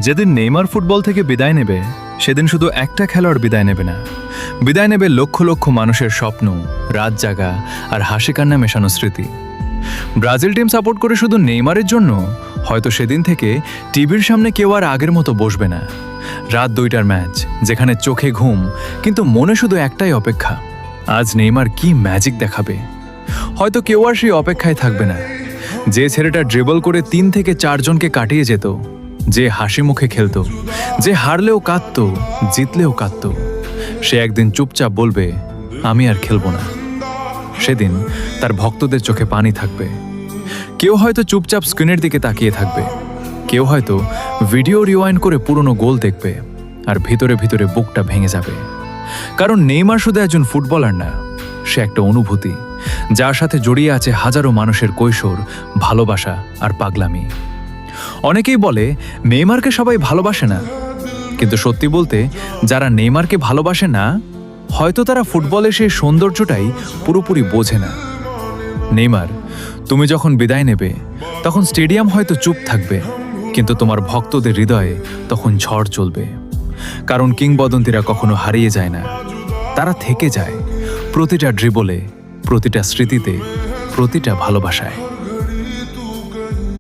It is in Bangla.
যেদিন নেইমার ফুটবল থেকে বিদায় নেবে সেদিন শুধু একটা খেলোয়াড় বিদায় নেবে না, বিদায় নেবে লক্ষ লক্ষ মানুষের স্বপ্ন, রাত জাগা আর হাসি কান্না মেশানো স্মৃতি। ব্রাজিল টিম সাপোর্ট করে শুধু নেইমারের জন্য হয়তো সেদিন থেকে টিভির সামনে কেউ আর আগের মতো বসবে না। রাত 2টার ম্যাচ, যেখানে চোখে ঘুম কিন্তু মনে শুধু একটাই অপেক্ষা, আজ নেইমার কি ম্যাজিক দেখাবে। হয়তো কেউ আর সেই অপেক্ষায় থাকবে না। যে ছেলেটা ড্রিবল করে 3 থেকে 4 জনকে কাটিয়ে যেত, যে হাসি মুখে খেলতো, যে হারলেও কাঁদতো, জিতলেও কাঁদতো, সে একদিন চুপচাপ বলবে, আমি আর খেলবো না। সেদিন তার ভক্তদের চোখে পানি থাকবে। কেউ হয়তো চুপচাপ স্ক্রিনের দিকে তাকিয়ে থাকবে, কেউ হয়তো ভিডিও রিওয়াইন্ড করে পুরনো গোল দেখবে, আর ভিতরে ভিতরে বুকটা ভেঙে যাবে। কারণ নেইমার শুধু একজন ফুটবলার না, সে একটা অনুভূতি, যার সাথে জড়িয়ে আছে হাজারো মানুষের কৈশোর, ভালোবাসা আর পাগলামি। অনেকেই বলে নেইমারকে সবাই ভালোবাসে না, কিন্তু সত্যি বলতে যারা নেইমারকে ভালোবাসে না, হয়তো তারা ফুটবলের সেই সৌন্দর্যটাই পুরোপুরি বোঝে না। নেইমার, তুমি যখন বিদায় নেবে তখন স্টেডিয়াম হয়তো চুপ থাকবে, কিন্তু তোমার ভক্তদের হৃদয়ে তখন ঝড় চলবে। কারণ কিংবদন্তিরা কখনো হারিয়ে যায় না, তারা থেকে যায় প্রতিটা ড্রিবলে, প্রতিটা স্মৃতিতে, প্রতিটা ভালোবাসায়।